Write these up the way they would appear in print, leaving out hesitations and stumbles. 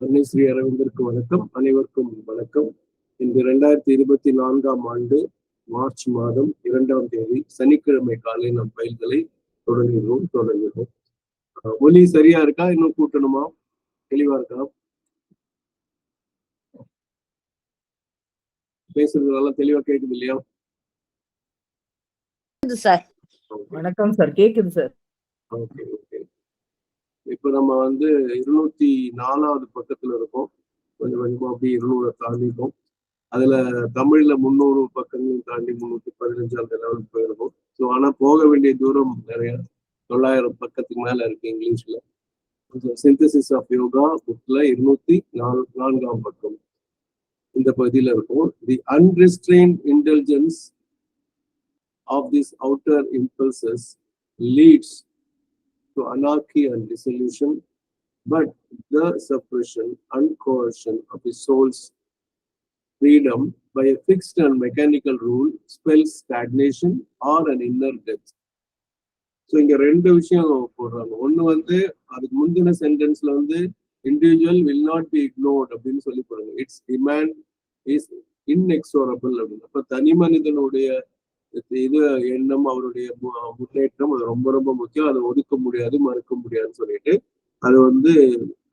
அன்னை ஸ்ரீ அரவிந்தருக்கு வணக்கம். அனைவருக்கும் வணக்கம். இந்த 2024ஆம் ஆண்டு மார்ச் மாதம் 2ஆம் தேதி சனிக்கிழமை காலை நம் பயில்களை தொடங்குகிறோம். ஒலி சரியா இருக்கா? இன்னும் கூட்டணுமா? தெளிவா இருக்கா? பேசுறது நல்லா தெளிவா கேக்குது இல்லையா? வணக்கம் சார், கேக்குது சார். ஓகே. இப்ப நம்ம 204வது பக்கத்துல இருக்கோம். கொஞ்சம் கொஞ்சமா அப்படியே 200 தாண்டிட்டோம். அதுல தமிழ்ல 300 பக்கங்களையும் தாண்டி 315 அந்த லெவலுக்கு போயிருக்கும். ஸோ ஆனா போக வேண்டிய தூரம் நிறைய 900 பக்கத்துக்கு மேல இருக்கு இங்கிலீஷ்ல. சிந்தசிஸ் ஆஃப் யோகா புக்ல 204ஆம் பக்கம் இந்த பகுதியில இருக்கும். The unrestrained intelligence of this outer impulses leads to anarchy and dissolution, but the suppression and coercion of the soul's freedom by a fixed and mechanical rule spells stagnation or an inner death. So இங்க ரெண்டு விஷயம் போடுறாங்க. ஒண்ணு அதுக்கு முந்தின சென்டென்ஸ்ல individual will not be ignored அப்படின்னு சொல்லி போடுறாங்க. இட்ஸ் டிமாண்ட் இஸ் இன்எக்ஸோரபிள் அப்படின்னு. அப்ப தனி மனிதனுடைய இது எண்ணம், அவருடைய முன்னேற்றம் அது ரொம்ப ரொம்ப முக்கியம். அதை ஒதுக்க முடியாது, மறுக்க முடியாதுன்னு சொல்லிட்டு அது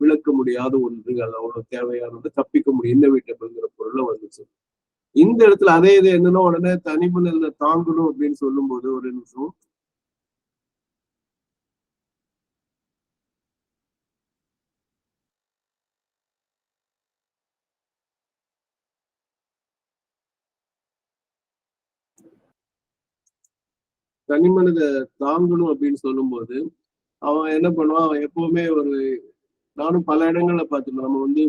விளக்க முடியாத ஒன்று, அது அவ்வளவு தேவையானது, தப்பிக்க முடியும் இன்னவிட்டபிள்ங்கிற பொருளை வந்துச்சு. இந்த இடத்துல அதே இது என்னன்னா உடனே தனிமனிதனை தாங்கணும் அப்படின்னு சொல்லும் போது ஒரு நிமிஷம் தனிமனித தாங்கணும் அப்படின்னு சொல்லும் போது அவன் என்ன பண்ணுவான், அவன் எப்பவுமே நானும் பல இடங்கள்ல பார்த்துருந்தேன். நம்ம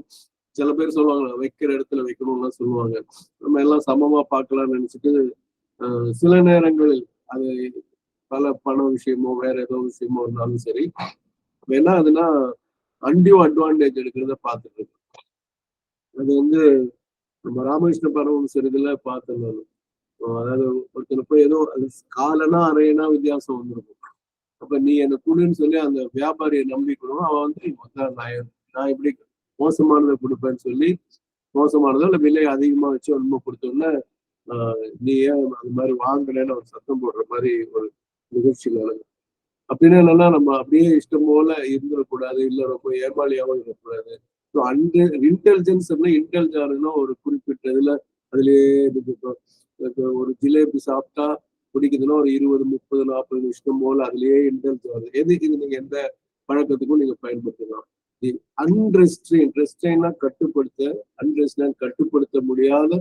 சில பேர் சொல்லுவாங்க வைக்கிற இடத்துல வைக்கணும்னா சொல்லுவாங்க, நம்ம எல்லாம் சமமா பார்க்கலாம்னு நினைச்சிட்டு சில நேரங்களில் அது பண விஷயமோ வேற ஏதோ விஷயமோ இருந்தாலும் சரி, என்ன அதுன்னா அன்டியூ அட்வான்டேஜ் எடுக்கிறத பார்த்துட்டு இருக்கு. அது நம்ம ராமகிருஷ்ண பரமஹம்சர் இதுல பார்த்துருந்தாலும், அதாவது ஒருத்தனை போய் ஏதோ காலனா அரையனா வித்தியாசம் வந்திருக்கும். அப்ப நீ என்ன குடுன்னு சொல்லி அந்த வியாபாரியை நம்பிக்கணும். அவன் நான் இப்படி மோசமானதை கொடுப்பேன்னு சொல்லி மோசமானதோ இல்ல விலை அதிகமா வச்சு உண்மை கொடுத்தோம்னா நீ ஏன் அது மாதிரி வாங்கலன்னு ஒரு சத்தம் போடுற மாதிரி ஒரு நிகழ்ச்சி நடக்கும். அப்படின்னா என்னன்னா நம்ம அப்படியே இஷ்டம் போல இருந்துடக்கூடாது, இல்ல ரொம்ப ஏமாளியாவும் இருக்கக்கூடாது. ஸோ இன்டெலிஜென்ஸ் இன்டெலிஜென்ட்னா ஒரு குறிப்பிட்ட இதுல அதுலயே ஒரு ஜிலேபி சாப்பிட்டா பிடிக்குதுன்னா ஒரு 20, 30, 40 இஷ்டம் போல அதுலயே இன்டெலிஜென்ஸ் வருது. எதுக்கு இது நீங்க எந்த பழக்கத்துக்கும் நீங்க பயன்படுத்தலாம். ரெஸ்ட்ரெயின்னா கட்டுப்படுத்த முடியாத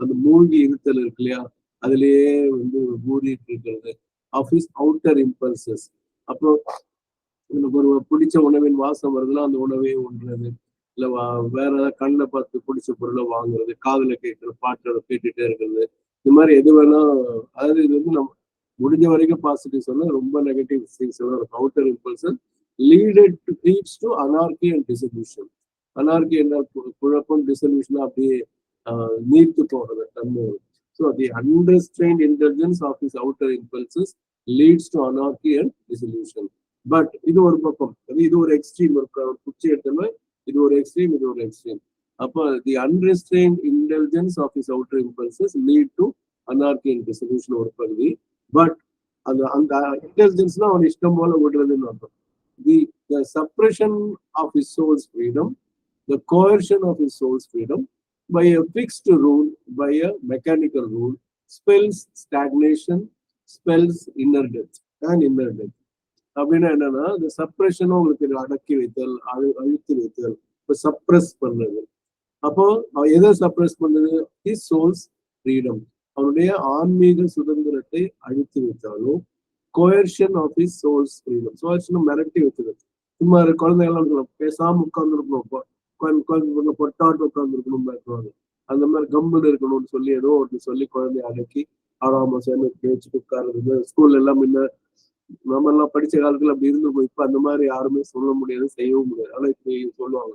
அந்த மூழ்கி இருத்தல் இருக்கு இல்லையா, அதுலயே மூடிட்டு இருக்கிறது ஆஃபீஸ் அவுட்டர் இம்பல்சஸ். அப்போ எனக்கு ஒரு பிடிச்ச உணவின் வாசம் வருதுன்னா அந்த உணவே உண்றது, இல்ல வேற ஏதாவது கண்ணில் பார்த்து பிடிச்ச பொருளை வாங்குறது, காதுல கேட்கிற பாட்டை கேட்டுட்டே இருக்கிறது, இந்த மாதிரி எது வேணா. அதாவது இது நம்ம முடிஞ்ச வரைக்கும் பாசிட்டிவ் சொன்னா, ரொம்ப நெகட்டிவ் திங்ஸ் எல்லாம் இருக்கும். Outer impulses leads to anarchy and dissolution. Anarchy என்ன, குழப்பம், டிசல்யூஷனா அப்படியே நீர்த்து போகிறது தன்மை. So the unrestrained intelligence of this outer impulses leads to anarchy and dissolution. But இது ஒரு பக்கம், இது ஒரு எக்ஸ்ட்ரீம். ஒரு குச்சி எடுத்தோம்னா இது ஒரு எக்ஸ்ட்ரீம், இது ஒரு எக்ஸ்ட்ரீம். அப்போ the unrestrained intelligence of this outer impulses lead to anarchy and dissolution ஒரு பகுதி. பட் அந்த இன்டெலிஜென்ஸ்னா அவன் இஷ்டம் போல விடுறதுன்னு அர்த்தம். The suppression of his soul's freedom, the coercion of his soul's freedom by a fixed rule, by a mechanical rule, spells stagnation, spells inner death and inner death. அப்படின்னா என்னன்னா, இந்த சப்ரெஷனும் உங்களுக்கு அடக்கி வைத்தல், அழுத்தி வைத்தல், இப்போ சப்ரெஸ் பண்ணது. அப்போ எதை சப்ரெஸ் பண்ணுது? his soul's freedom, அவனுடைய ஆன்மீக சுதந்திரத்தை அழுத்தி வைத்தாலும், coercion of his soul's freedom, coercion மிரட்டி வைக்கிறது. சும்மா குழந்தைகள்லாம் பேசாம உட்கார்ந்துருக்கணும், பொட்டாட்டு உட்கார்ந்துருக்கணும் பேசுவாங்க. அந்த மாதிரி கம்பல் இருக்கணும்னு சொல்லி ஏதோ ஒன்று சொல்லி குழந்தைய அடக்கி ஆறாம சேர்ந்து பேச்சுட்டு உட்கார்றது. ஸ்கூல்ல எல்லாம் முன்ன நம்ம எல்லாம் படிச்ச காலத்துல அப்படி இருந்துருக்கும். இப்ப அந்த மாதிரி யாருமே சொல்ல முடியாது, செய்யவும் முடியாது. ஆனா இப்படி சொல்லுவாங்க,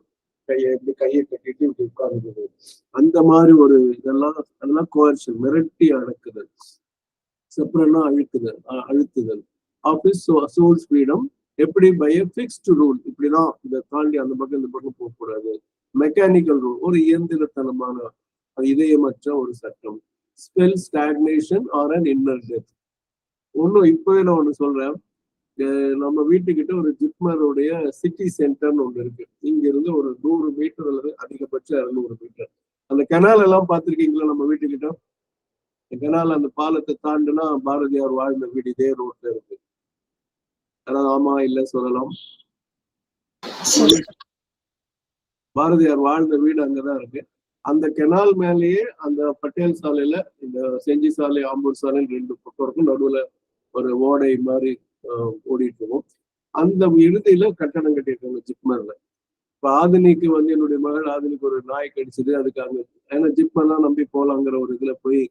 கையை கட்டிட்டு இப்படி உட்கார்ந்து. அந்த மாதிரி ஒரு அதெல்லாம் கோர்ஷன், மிரட்டி அடக்குதல். செப்பரேட்னா அழுத்துதல் ஆஃபீஸ் சோல்ஸ் ஃப்ரீடம். எப்படி? By a fixed rule. இப்படிதான், இதை தாண்டி அந்த பக்கம் இந்த பக்கம் போகக்கூடாது. மெக்கானிக்கல் ரூல் ஒரு இயந்திரத்தனமான இதயமற்ற ஒரு சட்டம். Spell stagnation or an inner death. ஒன்னும் இப்பவே நான் ஒண்ணு சொல்றேன். நம்ம வீட்டுக்கிட்ட ஒரு ஜிப்மருடைய சிட்டி சென்டர்னு ஒண்ணு இருக்கு. இங்க இருந்து ஒரு 100 மீட்டர் அல்லது அதிகபட்சம் 200 மீட்டர். அந்த கெனால் எல்லாம் பார்த்திருக்கீங்களா நம்ம வீட்டுக்கிட்ட? கெனால் அந்த பாலத்தை தாண்டுனா பாரதியார் வாழ்ந்த வீடு இதே ரோட்ல இருக்கு. அதாவது ஆமா இல்ல சொல்லலாம். பாரதியார் வாழ்ந்த வீடு அங்கதான் இருக்கு. அந்த கெனால் மேலேயே அந்த பட்டேல் சாலையில இந்த செஞ்சி சாலை, ஆம்பூர் சாலை 2 பக்கம் இருக்கும். நடுவுல ஒரு ஓடை மாதிரி ஓடிட்டு இருக்கும். அந்த இறுதியில கட்டடம் கட்டியிருக்காங்க ஜிப்மர்ல. இப்ப ஆதினிக்கு வந்து என்னுடைய மகள் ஆதினிக்கு ஒரு நாய் கடிச்சது. அதுக்காக ஏன்னா ஜிப்மர்லாம் நம்பி போலாங்கிற ஒரு இதுல போய்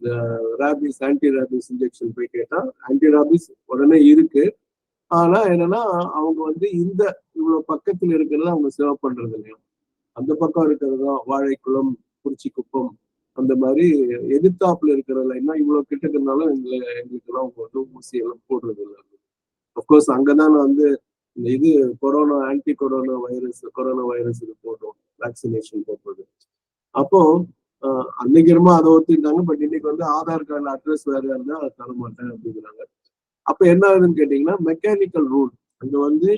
இந்த ரேபிஸ் ஆன்டி ரேபிஸ் இன்ஜெக்ஷன் போய் கேட்டா ஆன்டி ரேபிஸ் உடனே இருக்கு. ஆனா என்னன்னா அவங்க வந்து இந்த இவ்வளவு பக்கத்துல இருக்கிறத அவங்க சேவ் பண்றது இல்லையா. அந்த பக்கம் இருக்கிறதுதான் வாழைக்குளம், குறிச்சி குப்பம், அந்த மாதிரி எதிர்த்தாப்புல இருக்கிறதுல என்ன இவ்வளவு கிட்ட இருக்கிறதுனால எங்களுக்கு எல்லாம் அவங்க வந்து ஊசி எல்லாம் போடுறது இல்லை. அப்கோர்ஸ் அங்கதான் வந்து இந்த இது கொரோனா ஆன்டி கொரோனா வைரஸ் இது போடுறோம், வேக்சினேஷன் போடுறது. அப்போ அன்னைக்கு என்னமோ அதை ஒத்துக்கிட்டாங்க. பட் இன்னைக்கு வந்து ஆதார் கார்டு அட்ரஸ் வேற இருந்தா அதை தர மாட்டேன் அப்படிங்கிறாங்க. அப்ப என்ன ஆகுதுன்னு கேட்டீங்கன்னா மெக்கானிக்கல் ரூல். அங்க வந்து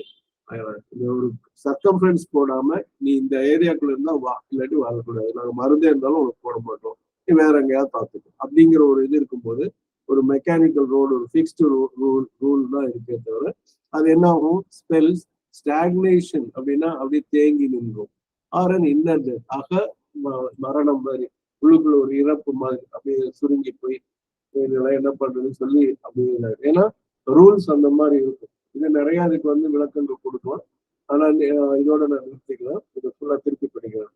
ஒரு சர்க்கம்ஃபரன்ஸ் போடாம நீ இந்த ஏரியாக்குள்ள இருந்தா வா, இல்லாட்டி வரக்கூடாது, நாங்க மருந்தே இருந்தாலும் உனக்கு போட மாட்டோம், நீ வேற எங்கேயாவது பார்த்துக்கோ அப்படிங்கிற ஒரு இது இருக்கும்போது ஒரு மெக்கானிக்கல் ரோடு ஒரு ஃபிக்ஸ்டு ரூல் தான் இருக்கே தவிர அது என்ன ஆகும்? ஸ்பெல்ஸ் ஸ்டாக்னேஷன் அப்படின்னா அப்படியே தேங்கி நின்றோம். ஆரன் இன்னர் டெத் ஆக மரணம் மாதிரி உள்ளுக்குள்ள ஒரு இறப்பு மாதிரி அப்படியே சுருங்கி போய் இதெல்லாம் என்ன பண்றதுன்னு சொல்லி அப்படியே. ஏன்னா ரூல்ஸ் அந்த மாதிரி இருக்கும். இது நிறைய அதுக்கு வந்து விளக்கங்கள் கொடுக்கலாம். ஆனா இதோட நான் நிறுத்திக்கலாம். இதை ஃபுல்லா திருப்பி படிக்கிறேன்.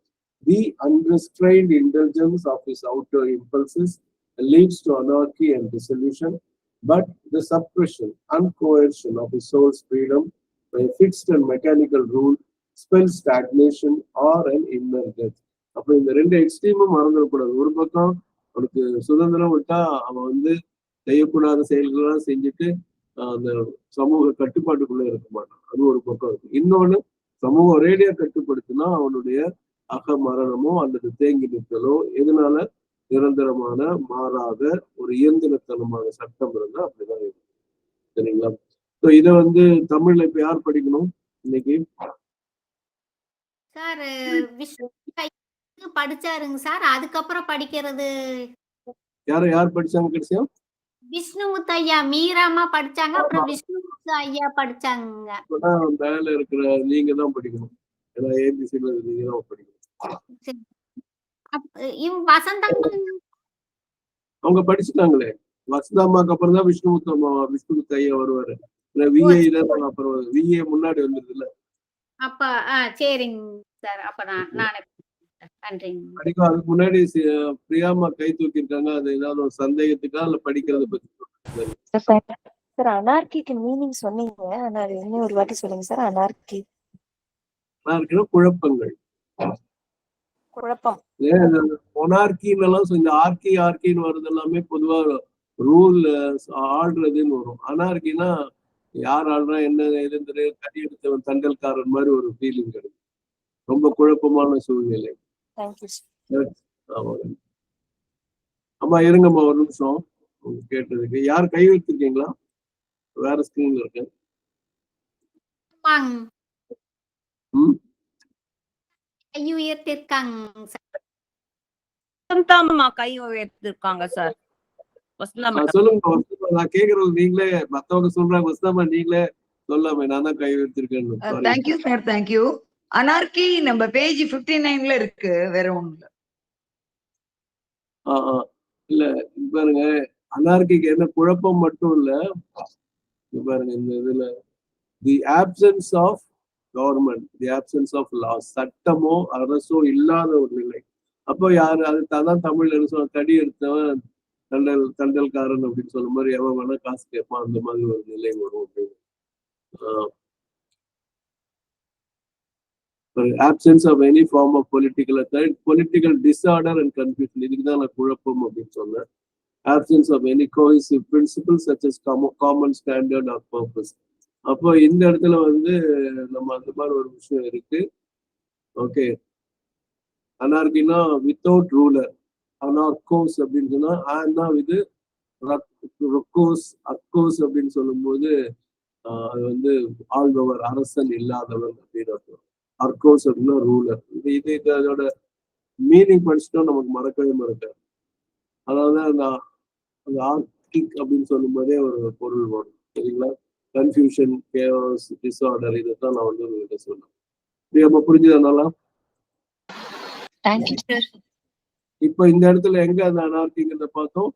The unrestrained indulgence of his outer impulses leads to anarchy and dissolution, but the suppression and coercion of his soul's freedom by a fixed and mechanical rule spells stagnation or an inner death. அப்ப இந்த 2 எக்ஸ்ட்ரீமும் மறந்துடக்கூடாது. ஒரு பக்கம் அவனுக்கு சுதந்திரம் விட்டா அவன் வந்து செய்யக்கூடாத செயல்கள்லாம் செஞ்சுட்டு அந்த சமூக கட்டுப்பாட்டுக்குள்ள இருக்க மாட்டான். அது ஒரு பக்கம் இருக்கு. இன்னொன்னு சமூக ஒரேடியா கட்டுப்படுத்தினா அவனுடைய அகமரணமோ அல்லது தேங்கி நிற்கலோ எதனால நிரந்தரமான மாறாத ஒரு இயந்திரத்தனமான சட்டம் இருந்தா அப்படிதான் இருக்கு. சரிங்களா? இதை வந்து தமிழ்ல இப்ப யார் படிக்கணும் இன்னைக்கு? சார் படிச்சாருங்க சார். அதுக்கப்புறம் படிக்கிறது யார் படிச்சாங்க கடைசியா? விஷ்ணுமுத்து ஐயா, மீராமா படிச்சாங்க. அப்புறம் விஷ்ணுமுத்து ஐயா படிச்சாங்க. மேல இருக்கிற நீங்க தான் படிக்கணும். ஏன்னா ஏபிசில நீங்க தான் படிக்கணும். அவங்க படிச்சுட்டாங்களே. வசந்தாமாக்கு அப்புறம் தான் விஷ்ணுமுத்து ஐயா வருவாரு. விஏ தான் அப்புறம் விஏ முன்னாடி வந்தது இல்ல. அப்ப சரிங்க சார். அப்ப நானே படிக்கும். அதுக்கு முன்னாடி பிரியாமா கை தூக்கி இருக்காங்க. அது ஏதாவது ஒரு சந்தேகத்துக்கா இல்ல படிக்கிறத பத்தி? சார் அனார்கிக்கு மீனிங் சொன்னீங்க. ஆனா அது இன்னும் ஒரு வாட்டி சொல்லுங்க சார். அனார்கி குழப்பங்கள், குழப்பம். மொனார்கின்னு எல்லாம் இந்த ஆர்கின்னு வருது எல்லாமே பொதுவா ரூல் ஆள்றதுன்னு வரும். அனார்கினா யார் ஆள்றா என்ன எதுன்னு கடி எடுத்தவன் தண்டல்காரன் மாதிரி ஒரு ஃபீலிங் கிடைக்கும். ரொம்ப குழப்பமான சூழ்நிலை. ஆமா இருங்கம்மா ஒரு நிமிஷம். கேட்டதுக்கு யார் கை வைத்திருக்கீங்களா? வேற ஸ்கிரீன்ல இருக்கு. கை உயர்த்திருக்காங்க சார். சொல்லுங்க. நான் கேக்குறது நீங்களே, மத்தவங்க சொல்றாங்க. வசந்தாமா நீங்களே சொல்லாம நான் தான் கை வைத்திருக்கேன். Thank you sir, thank you. அனார்கி நம்ம பேஜ் 59ல இருக்கு, வேற ஒண்ணு இல்ல. இல்ல பாருங்க, அனார்கிக்கு என்ன குழப்பம் மட்டும் இல்ல. பாருங்க இந்த இதுல the absence of government, the absence of law, சட்டமோ அரசோ இல்லாத ஒரு நிலை. அப்போ யாரு அது தான் தமிழ்ல என்ன சொல்ல, தடி எடுத்தவன் தண்டல்காரன் அப்படின்னு சொல்ல மாதிரி எவன் வேணா காசு கேட்பான். அந்த மாதிரி ஒரு நிலை வரும் அப்படின்னு. absence of any form of political authority, political disorder and confusion. இதுக்குதான் நான் குழப்பம் அப்படின்னு சொன்னேன். Absence of any cohesive principles such as common standard or purpose. அப்போ இந்த இடத்துல வந்து நம்ம அந்த மாதிரி ஒரு விஷயம் இருக்கு. ஓகே, அனார்கினா வித்தவுட் ரூலர், அனார்கோஸ் அப்படின்னு சொன்னா ஆனா இது ரொக்கோஸ் அக்கோஸ் அப்படின்னு சொல்லும்போது அது வந்து ஆள்பவர், அரசன் இல்லாதவர் அப்படின்னு அர்த்தம். அர்கோஸ் அப்படின்னா ரூலர். இது அதோட மீனிங் படிச்சுட்டோம் நமக்கு மறக்கவே மறக்காது. அதாவது அந்த ஆர்டிக் அப்படின்னு சொல்லும் போதே ஒரு பொருள் வரும் சரிங்களா. கன்ஃபியூஷன், கேஸ், டிஸார்டர், இதைத்தான் நான் வந்து உங்ககிட்ட சொன்னேன். இது நம்ம புரிஞ்சதுனால தேங்க்யூ சார். இப்ப இந்த இடத்துல எங்க அந்த அனார்கிங்கிறத பார்த்தோம்.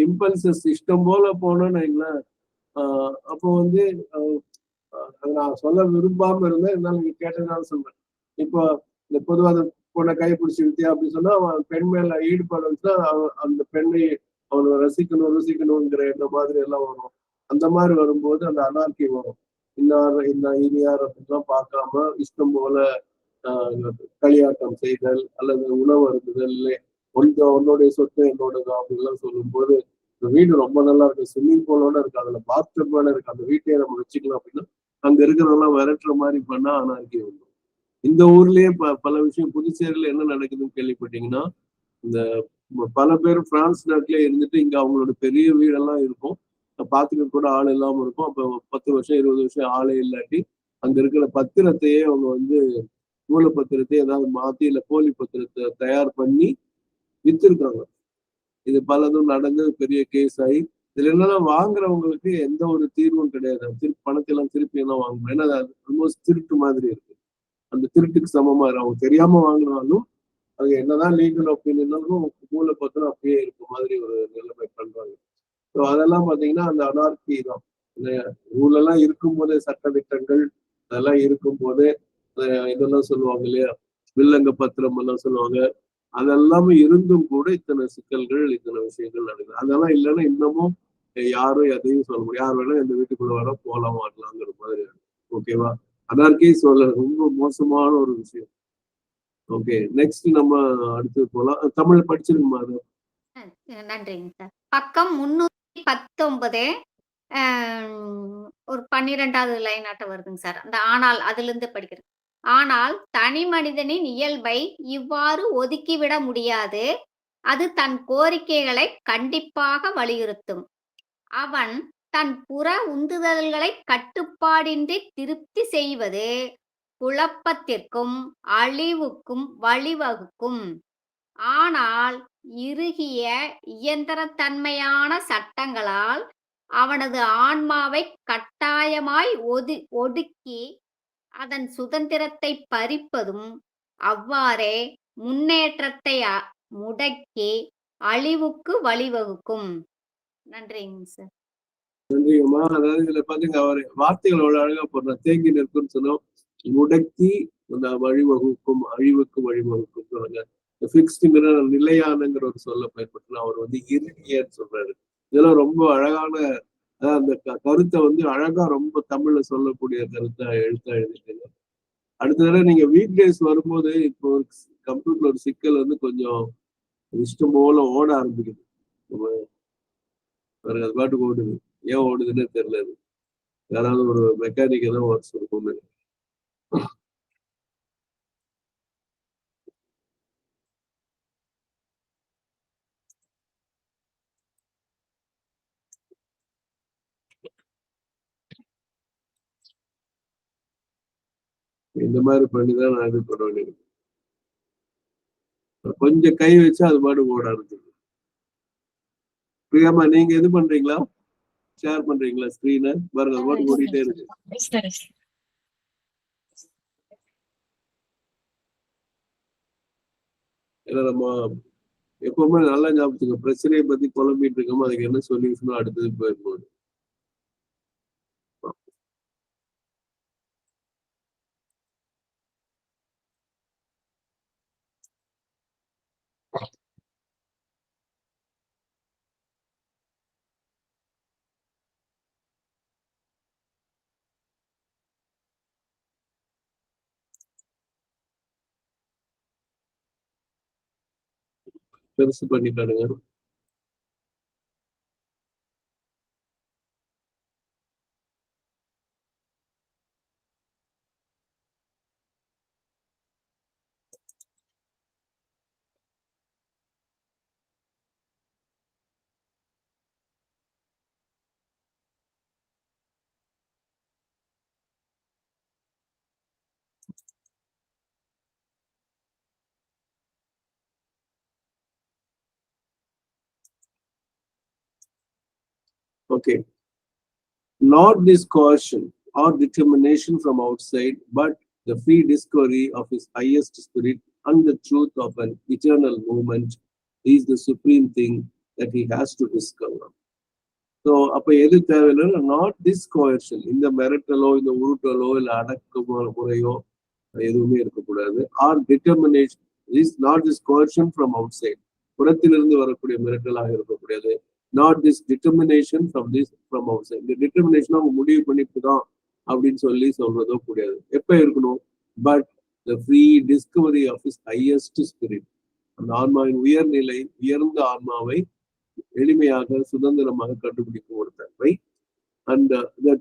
இம்பல்சஸ் இஷ்டம் போல போனோம்னு வைங்களேன். அப்போ வந்து நான் சொல்ல விரும்பாம இருந்தேன், இருந்தாலும் நீங்க கேட்டதுனால சொல்றேன். இப்போ இந்த பொதுவாக பொண்ணை கைப்பிடிச்சு வித்தியா அப்படின்னு சொன்னா அவன் பெண் மேல ஈடுபாடு வந்துச்சுன்னா அந்த பெண்ணை அவனை ருசிக்கணுங்கிற இந்த மாதிரி எல்லாம் வரும். அந்த மாதிரி வரும்போது அந்த அனார்கி வரும். இனியார் அப்படின்லாம் பார்க்காம இஷ்டம் போல களியாட்டம் செய்தல் அல்லது உணவு அருந்துதல், இல்லை உன்னுடைய சொத்து என்னோடதான் அப்படின்லாம் சொல்லும் போது இந்த வீடு ரொம்ப நல்லா இருக்கு, ஸ்விம்மிங் பூலோட இருக்கு, அதுல பாத்டப் மேல இருக்கு, அந்த வீட்டையே நம்ம வச்சுக்கலாம் அப்படின்னா அங்க இருக்கிறதெல்லாம் விரட்டுற மாதிரி பண்ணா அனார்கி வரும். இந்த ஊர்லயே பல விஷயம் புதுச்சேரியில என்ன நடக்குதுன்னு கேள்விப்பட்டீங்கன்னா, இந்த பல பேர் பிரான்ஸ் நாட்டிலே இருந்துட்டு இங்க அவங்களோட பெரிய வீடெல்லாம் இருக்கும், பாத்துக்க கூட ஆள் இல்லாம இருக்கும். அப்ப 10 வருஷம் 20 வருஷம் ஆளே இல்லாட்டி அங்க இருக்கிற பத்திரத்தையே அவங்க வந்து மூல பத்திரத்தை ஏதாவது மாத்தி இல்ல போலி பத்திரத்தை தயார் பண்ணி வித்திருக்காங்க. இது பலதும் நடந்து பெரிய கேஸ் ஆகி இதுல என்னன்னா வாங்குறவங்களுக்கு எந்த ஒரு தீர்வும் கிடையாது. பணத்தை எல்லாம் திருப்பி எல்லாம் வாங்கணும். ஏன்னா அது ஆல்மோஸ்ட் திருட்டு மாதிரி இருக்கு. அந்த திருட்டுக்கு சமமா இருக்கு. அவங்க தெரியாம வாங்கினாலும் அது என்னதான் லீகல் ஒப்பீனியனாலும் மூல பத்திரம் அப்படியே இருக்க மாதிரி ஒரு நிலைமை பண்றாங்க. ஸோ அதெல்லாம் பாத்தீங்கன்னா அந்த அனார்கி தான். இந்த ரூல் எல்லாம் இருக்கும் போதே, சட்ட திட்டங்கள் அதெல்லாம் இருக்கும் போதே இதெல்லாம் சொல்லுவாங்க இல்லையா, வில்லங்க பத்திரம் எல்லாம் சொல்லுவாங்க. அதெல்லாமே இருந்தும் கூட இத்தனை சிக்கல்கள், இத்தனை விஷயங்கள் நடக்குது. அதெல்லாம் இல்லைன்னா இன்னமும் யாரும் எதையும் சொல்ல முடியும். யார் வேணா இந்த வீட்டுக்குள்ள வர போலாம் வரலாங்கிற மாதிரி. ஓகேவா? அனார்கி சொல்ல ரொம்ப மோசமான ஒரு விஷயம். ஓகே, நெக்ஸ்ட் நம்ம அடுத்து போலாம். தமிழ் படிச்சிருக்குமா அது? நன்றிங்க சார். பக்கம் 319 ஒரு 12வது லைன் ஆட்ட வருதுங்க சார். அந்த ஆனால் அதுல இருந்து படிக்கிறேன். ஆனால் தனி மனிதனின் இயல்பை இவ்வாறு ஒதுக்கிவிட முடியாது. அது தன் கோரிக்கைகளை கண்டிப்பாக வலியுறுத்தும். அவன் தன் புற உந்துதல்களை கட்டுப்பாடின்றி திருப்தி செய்வது குழப்பத்திற்கும் அழிவுக்கும் வழிவகுக்கும். ஆனால் இறுகிய இயந்திரத்தன்மையான சட்டங்களால் அவனது ஆன்மாவை கட்டாயமாய் ஒடுக்கி அதன் சுதந்திரத்தை பறிப்பதும் அவ்வாறே முன்னேற்றத்தை முடக்கி அழிவுக்கு வழிவகுக்கும். நன்றிங்க சார். நன்றிங்கம்மா. அதாவது இதுல பாத்தீங்க அவர் வார்த்தைகள் அவ்வளவு அழகா போடுற தேங்கி நிற்கும்னு சொன்னோம். முடக்கி அந்த வழிவகுக்கும், அழிவுக்கு வழிவகுக்கும் சொல்லுங்க. பிக்ஸ்டுங்கிற நிலையானங்கிற ஒரு சொல்ல பயன்படுத்தினா அவர் வந்து இறுகியன்னு சொல்றாரு. இதெல்லாம் ரொம்ப அழகான அந்த கருத்தை வந்து அழகா ரொம்ப தமிழ்ல சொல்லக்கூடிய கருத்தை எழுதிட்டீங்க. அடுத்த தடவை நீங்க வீக் டேஸ் வரும்போது இப்போ கம்ப்யூட்டர்ல ஒரு சிக்கல் வந்து கொஞ்சம் இஷ்டம் போல ஓட ஆரம்பிக்குது. அது பாட்டுக்கு ஓடுது. ஏன் ஓடுதுன்னே தெரியல. அது யாராவது ஒரு மெக்கானிக் தான் ஒர்க்ஸ் இருக்கும்னு. இந்த மாதிரி பண்ணிதான் நான் இது பண்ண வேண்டியது. கொஞ்சம் கை வச்சா அது பாட்டு ஓட ஆரம்பிச்சிது. பிரியாமா நீங்க இது பண்றீங்களா, ஷேர் பண்றீங்களா ஸ்கிரீனை? பாருங்க அது பாட்டு ஓடிட்டே இருக்கு. ஏன்னா நம்ம எப்பவுமே நல்லா ஞாபகத்துக்கு பிரச்சனையை பத்தி குழம்பிட்டு இருக்கோமோ அதுக்கு என்ன சொல்யூஷனோ அடுத்தது போயிருப்போம். பெருசு பண்ணிட்டானுங்க. Okay. Not this coercion or determination from outside, but the free discovery of his highest spirit and the truth of an eternal movement is the supreme thing that he has to discover. So, அப்ப எது தேவையில்லைன்னா not this கோயர்ஷன், இந்த மிரட்டலோ இந்த உருட்டலோ இல்லை அடக்குமுறை முறையோ எதுவுமே இருக்கக்கூடாது. Our determination is not this coercion from outside, புறத்திலிருந்து வரக்கூடிய மிரட்டலாக இருக்கக்கூடாது. Not this determination from outside, இந்த டிட்டர்மினேஷன் அவங்க முடிவு பண்ணிட்டுதான் அப்படின்னு சொல்லி சொல்றதோ கூடாது. எப்ப இருக்கணும்? But the free discovery of his highest spirit, அந்த ஆன்மாவின் உயர்நிலை, உயர்ந்த ஆன்மாவை எளிமையாக சுதந்திரமாக கண்டுபிடிக்கும் ஒரு தன்மை. And the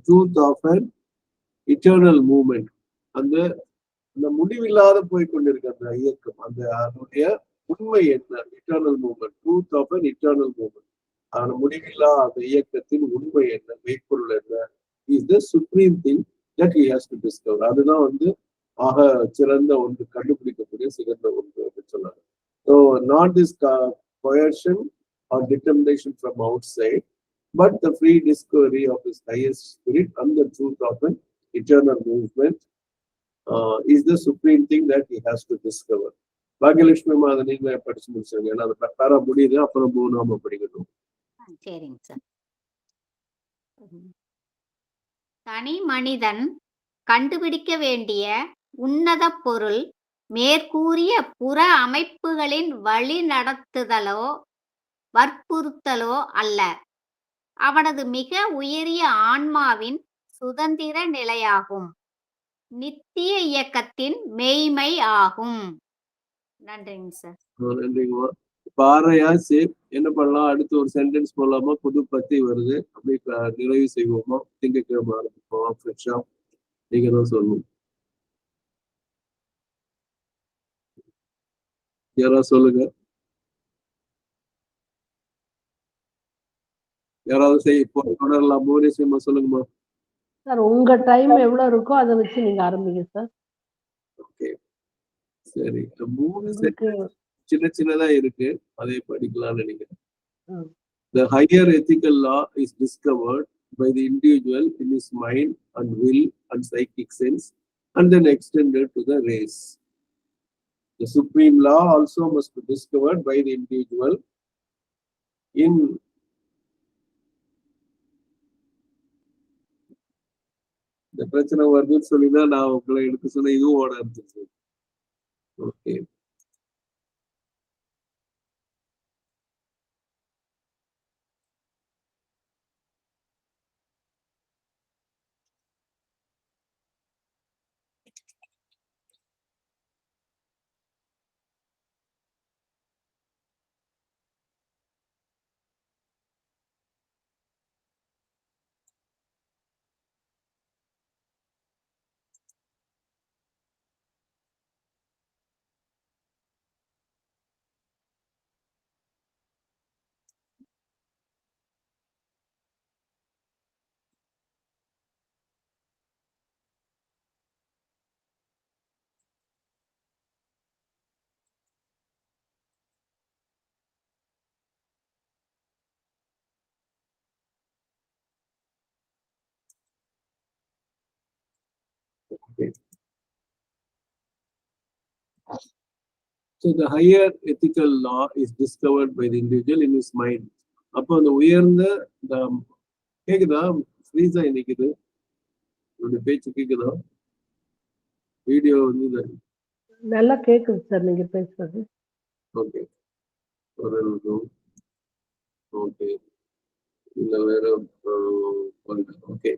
truth of an eternal movement, அந்த முடிவில்லாத போய்கொண்டிருக்க அந்த இயக்கம், அந்த அதனுடைய உண்மை என்ன? Eternal movement, truth of an eternal movement, அந்த முடிவில்லா அந்த இயக்கத்தின் உண்மை என்ன, மெய்ப்பொருள் என்ன, is the supreme thing that he has to discover. அதுதான் ஆக சிறந்த ஒன்று, கண்டுபிடிக்கக்கூடிய சிறந்த ஒன்று அப்படின்னு சொன்னாங்க. So not this coercion or determination from outside, but the free discovery of his highest spirit and the truth of an eternal movement is the supreme thing that he has to discover. Bhagyalakshmi மாத நீங்க படிச்சு முடிச்சாங்க, ஏன்னா அது பேரா முடியுது, அப்புறம் நாம படிக்கணும். சரிங்க சார். தனி மனிதன் கண்டுபிடிக்க வேண்டிய உன்னத பொருள் மேற்கூறிய புற அமைப்புகளின் வழி நடத்துதலோ வற்புறுத்தலோ அல்ல, அவனது மிக உயரிய ஆன்மாவின் சுதந்திர நிலையாகும், நித்திய இயக்கத்தின் மெய்மை ஆகும். நன்றிங்க சார். நன்றிங்கம்மா. பாறையா சேப் என்ன பண்ணலாம்? அடுத்து ஒரு சென்டென்ஸ் போடலாமா? புது பத்தி வருது, அப்படி நிறைவு செய்வோமா? திங்கட்கிழமை ஆரம்பிப்போமா? ஃப்ரெஷ்ஷா நீங்க தான் சொல்லணும். யாராவது சொல்லுங்க. யாராவது தொடரலாம். புவனேஸ்வரிமா சொல்லுங்கம்மா. சார் உங்க டைம் எவ்வளவு இருக்கோ அதை வச்சு நீங்க ஆரம்பிங்க சார். ஓகே, சரி. 3 சின்ன சின்னதா இருக்கு, அதை படிக்கலாம்னு நினைக்கிறேன். The higher ethical law is discovered by the individual in his mind and will and psychic sense, and then extended to the race. The supreme law also must be discovered by the individual in the பிரச்சனை வருதுன்னு சொல்லிதான் நான் உங்களை எடுக்க சொன்ன, இதுவும் ஓட இருந்துச்சு. Okay, okay. So the higher ethical law is discovered by the individual in his mind. அப்போ அந்த உயர்ந்த கேக்குதா? ஃப்ரீஸா நிக்குது, உங்களுடைய பேச்சு கேக்குதா? வீடியோ நல்லா கேக்குது சார் நீங்க பேசுறது. ஓகே, ஒரு நிமிஷம். ஓகே, இல்ல வேற. ஓகே,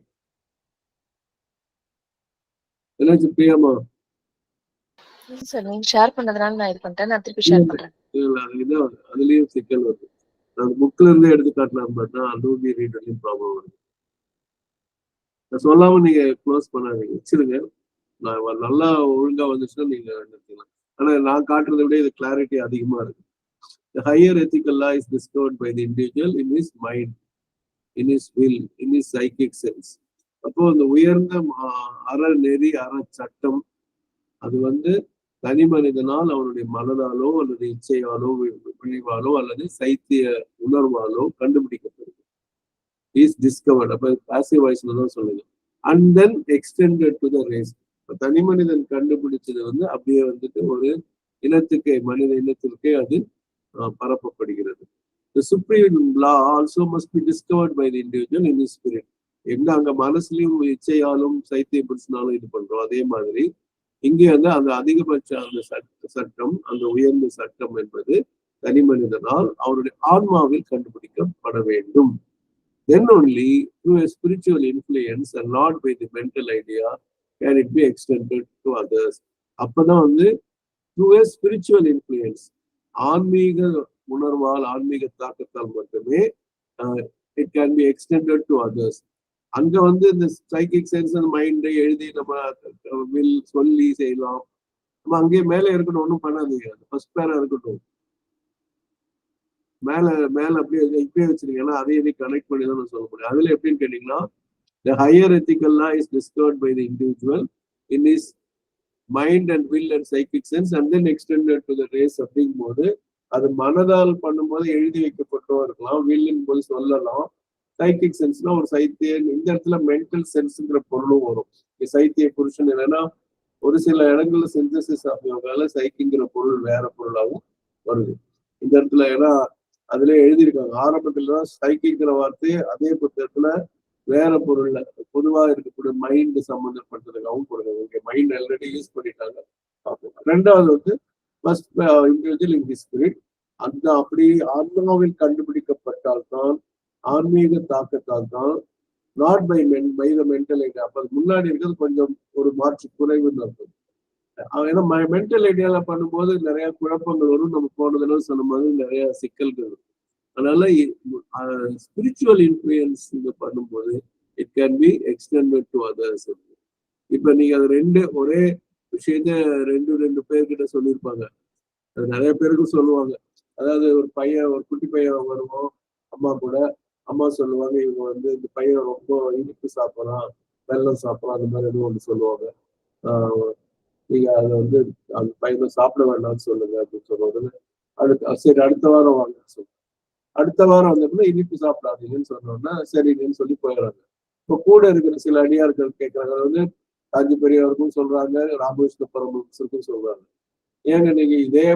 என்னாச்சு பிரியாமா? சார் நீங்க ஷேர் பண்ணதுனால நான் இது பண்ணிட்டேன், நான் திருப்பி ஷேர் பண்றேன். இல்ல அதுலயும் சிக்கல் வருது. நான் புக்ல இருந்து எடுத்து காட்டலாம், பார்த்தா அடோபி ரீடர்லயும் ப்ராப்ளம் வருது. நான் சொல்லாம நீங்க க்ளோஸ் பண்ணாதீங்க, வச்சிருங்க. நான் நல்லா ஒழுங்கா வந்துச்சுன்னா நீங்க நிறுத்திக்கலாம். ஆனா நான் காட்டுறதை விட இது கிளாரிட்டி அதிகமா இருக்கு. The higher ethical law is discovered by the individual in his mind, in his will, in his psychic sense. அப்போ அந்த உயர்ந்த அற நெறி, அற சட்டம், அது தனி மனிதனால் அவனுடைய மனதாலோ அல்லது இச்சையாலோ விழிவாலோ அல்லது சைத்திய உணர்வாலோ கண்டுபிடிக்கப்படுது. Is discovered. அப்ப பாசிவ் வாய்ஸ்ல தான் சொல்லுங்க. And then extended to the race. தனி மனிதன் கண்டுபிடிச்சது வந்து அப்படியே வந்துட்டு ஒரு இனத்துக்கே, மனித இனத்திற்கே அது பரப்பப்படுகிறது. The supreme law also must be discovered by the individual in his spirit. எங்க அங்க மனசுலயும் இச்சையாலும் சைத்திய புருஷனாலும் இது பண்றோம், அதே மாதிரி இங்கே வந்து அந்த அதிகபட்ச அந்த சட்டம், அந்த உயர்ந்த சட்டம் என்பது தனி மனிதனால் அவருடைய ஆன்மாவில் கண்டுபிடிக்கப்பட வேண்டும். Then only through a spiritual influence and not by the mental idea can it be extended to others. அப்பதான் வந்து through a spiritual influence, ஆன்மீக உணர்வால், ஆன்மீக தாக்கத்தால் மட்டுமே it can be extended to others. அங்க வந்து இந்த சைக்கிக் சென்ஸ் அந்த மைண்டை எழுதி நம்ம வில் சொல்லி செய்யலாம். நம்ம அங்கேயே மேலே இருக்கணும், ஒன்றும் பண்ணாதீங்க. ஃபர்ஸ்ட் பேரா இருக்கட்டும், மேல மேல அப்படியே இப்படியே வச்சிருக்கீங்கன்னா அதையும் கனெக்ட் பண்ணி தான் நான் சொல்ல முடியும். அதுல எப்படின்னு கேட்டீங்கன்னா, the higher ethical law is discovered by the individual in his mind and will and psychic sense and then extended to the race. அப்படிங்கும் போது அது மனதால் பண்ணும்போது எழுதி வைக்கப்பட்டோ இருக்கலாம், வில்லின் போது சொல்லலாம். சைக்கிக் சென்ஸ்னா ஒரு சைத்திய, இந்த இடத்துல மென்டல் சென்ஸ்ங்கிற பொருளும் வரும். சைத்திய புருஷன் என்னன்னா ஒரு சில இடங்கள்ல சிந்தசிஸ் ஆகிறதால சைக்கிங்கிற பொருள் வேற பொருளாகவும் வருது இந்த இடத்துல. ஏன்னா அதுல எழுதியிருக்காங்க ஆரம்பத்துலதான் சைக்கிங்கிற வார்த்தையை அதே புத்தகத்துல வேற பொருள்ல பொதுவா இருக்கக்கூடிய மைண்ட் சம்பந்தப்பட்டதுக்காகவும் கொடுங்க. ஓகே, மைண்ட் ஆல்ரெடி யூஸ் பண்ணிட்டாங்க. ரெண்டாவது வந்து first individual in the spirit. அந்த அப்படி ஆன்மாவில் கண்டுபிடிக்கப்பட்டால்தான், ஆன்மீக தாக்கத்தால் தான், not by the mental idea. அப்ப முன்னாடி இருக்கிறது கொஞ்சம் ஒரு மாற்று குறைவுன்னு இருக்கும். ஏன்னா மென்டல் ஐடியால பண்ணும்போது நிறைய குழப்பங்கள் வரும். நம்ம போன தடவை சொன்ன மாதிரி நிறைய சிக்கல்கள் இருக்கும். அதனால ஸ்பிரிச்சுவல் இன்ஃப்ளூயன்ஸ் இங்க பண்ணும்போது it can be extended to others. இப்ப நீங்க அது ஒரே விஷயத்த ரெண்டு பேர்கிட்ட சொல்லியிருப்பாங்க. அது நிறைய பேருக்கு சொல்லுவாங்க. அதாவது ஒரு குட்டி பையன் வருவோம் அம்மா கூட, அம்மா சொல்லுவாங்க இவங்க வந்து இந்த பையன் ரொம்ப இனிப்பு சாப்பிடலாம், வெல்லம் சாப்பிடலாம், அந்த மாதிரி எதுவும் ஒன்று சொல்லுவாங்க. நீங்க அதை வந்து அந்த பையனை சாப்பிட வேண்டாம்னு சொல்லுங்க அப்படின்னு சொல்லுவாங்க. சரி அடுத்த வாரம் வாங்க சொல்லுங்க. அடுத்த வாரம் வந்தப்ப இனிப்பு சாப்பிடாதீங்கன்னு சொன்னோம்னா சரிங்கன்னு சொல்லி போயிடுறாங்க. இப்போ கூட இருக்கிற சில அடியார்கள் கேட்கறாங்க. அது வந்து காஞ்சி பெரியவருக்கும் சொல்றாங்க, ராமகிருஷ்ண பரமஹம்சருக்கும் சொல்றாங்க. ஏங்க நீங்க இதே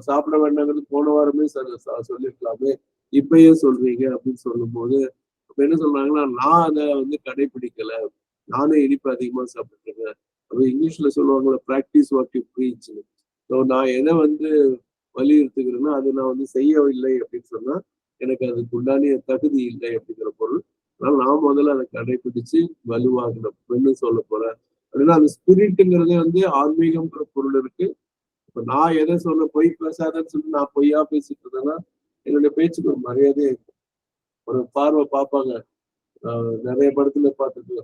சாப்பிட வேண்டாங்கிறது போன வாரமே சொல்லிருக்கலாமே, இப்பயே சொல்றீங்க அப்படின்னு சொல்லும் போது அப்ப என்ன சொல்றாங்கன்னா, நான் அதை வந்து கடைபிடிக்கல, நானே இனிப்பு அதிகமா சாப்பிட்டுருக்கேன். அப்ப இங்கிலீஷ்ல சொல்லுவாங்கள, பிராக்டிஸ் வாட் யூ ப்ரீச். நான் எதை வந்து வலியுறுத்துக்கிறேன்னா அதை நான் வந்து செய்யவில்லை அப்படின்னு சொன்னா எனக்கு அதுக்கு உண்டான தகுதி இல்லை அப்படிங்கிற பொருள். அதனால நான் முதல்ல அதை கடைபிடிச்சு வலுவாகணும் சொல்ல போறேன். அப்படின்னா அந்த ஸ்பிரிட்டுங்கிறதே வந்து ஆன்மீகம்ங்கிற பொருள் இருக்கு. இப்ப நான் எதை சொல்ல, பொய் பேசாதன்னு சொல்லி நான் பொய்யா பேசிட்டு இருந்தேன்னா என்னுடைய பேச்சுக்கு ஒரு மரியாதையே இருக்கும். ஒரு பார்வை பார்ப்பாங்க, நிறைய படத்துல பார்த்துட்டு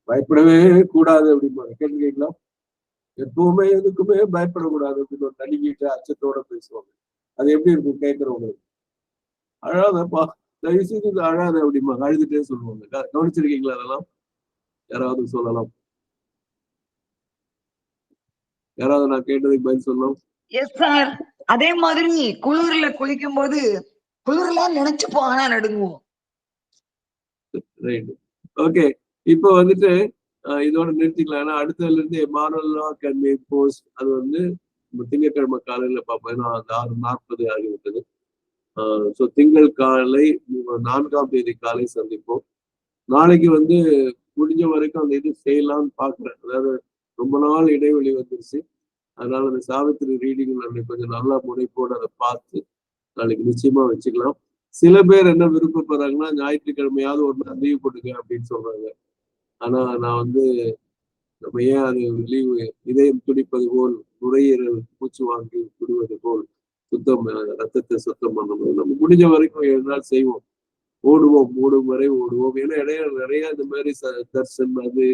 பயப்படவே கூடாது அப்படிம்பாங்க. கேட்டுருக்கீங்களா? எப்பவுமே எதுக்குமே பயப்படக்கூடாது அப்படின்னு ஒரு நடிக்கிட்டு அச்சத்தோட பேசுவாங்க. அது எப்படி இருக்கும் கேட்கறவங்களுக்கு? அழாதப்பா, தயவு செய்து அழாத அப்படிமா அழுதுட்டே சொல்லுவாங்க. கவனிச்சிருக்கீங்களா? அதெல்லாம் யாராவது சொல்லலாம்? யாராவது நான் கேட்டதுக்கு பதில் சொல்லலாம்? Yes sir. அதே மாதிரி குளிர்ல குளிக்கும் போது குளிர்லாம் நினைச்சுப்போம், ஆனா நடுங்குவோம். Right, okay. இப்போ வந்துட்டு இதோட நிறுத்திக்கலாம். ஏன்னா அடுத்ததுல இருந்து மாரல்லா கேன் பி போஸ்ட். அது வந்து திங்கட்கிழமை காலையில பார்ப்போம். 6:40 ஆகிவிட்டது. ஸோ திங்கள் காலை 4ஆம் தேதி காலை சந்திப்போம். நாளைக்கு வந்து முடிஞ்ச வரைக்கும் அந்த இது செய்யலாம்னு பாக்குறேன். அதாவது ரொம்ப நாள் இடைவெளி வந்துருச்சு. அதனால அந்த சாவித்திரி ரீடிங் கொஞ்சம் நல்லா முனைப்போடு அதை பார்த்து நாளைக்கு நிச்சயமா வச்சுக்கலாம். சில பேர் என்ன விருப்பப்படுறாங்கன்னா, ஞாயிற்றுக்கிழமையாவது ஒரு நாள் லீவ் போட்டுக்க அப்படின்னு சொல்றாங்க. ஆனா நான் வந்து நம்ம ஏன் அது லீவு, இதயம் துடிப்பது போல் நுரையீரல் மூச்சு வாங்கி விடுவது போல் ரத்தத்தை சுத்தம் பண்ணணும். நம்ம முடிஞ்ச வரைக்கும் 7 நாள் செய்வோம், ஓடுவோம், ஓடும் வரை ஓடுவோம். ஏன்னா இடையில நிறைய இந்த மாதிரி தர்சன், அது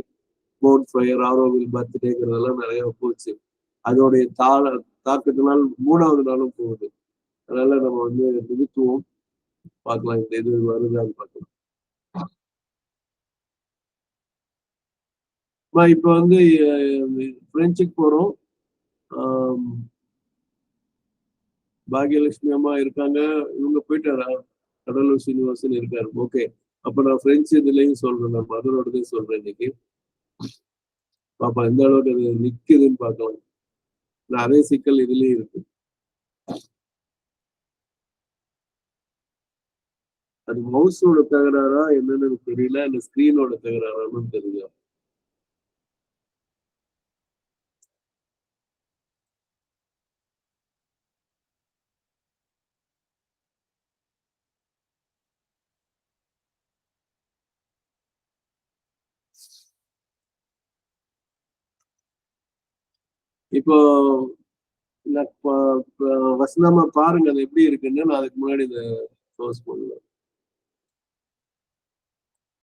மவுண்ட் ஃபயர், ஆரோவில் பர்த்டேங்கிறதெல்லாம் நிறைய போச்சு. அதோடைய தாக்கத்தினால் 3ஆவது நாளும் போகுது. அதனால நம்ம வந்து நிறுத்துவோம், பார்க்கலாம் இந்த இது வருதான்னு பார்க்கலாம். இப்ப வந்து பிரெஞ்சுக்கு போறோம். பாக்யலட்சுமி அம்மா இருக்காங்க. இவங்க போயிட்டாரா? கடலூர் சீனிவாசன் இருக்காரு. ஓகே, அப்ப நான் பிரெஞ்சு இதுலயும் சொல்றேன், நான் மதரோடதையும் சொல்றேன் இன்னைக்கு. பாப்பா எந்த அளவுக்கு அது நிக்குதுன்னு பார்க்கலாம். அதே சிக்கல் இதுலயும் இருக்கு. அது மவுஸோட தகராறா என்னன்னு எனக்கு தெரியல, அந்த ஸ்கிரீனோட தகராறான்னு தெரியல. இப்போ வசனமா பாருங்க அது எப்படி இருக்குன்னு. நான் அதுக்கு முன்னாடி இதை க்ளோஸ் பண்ணுவேன்.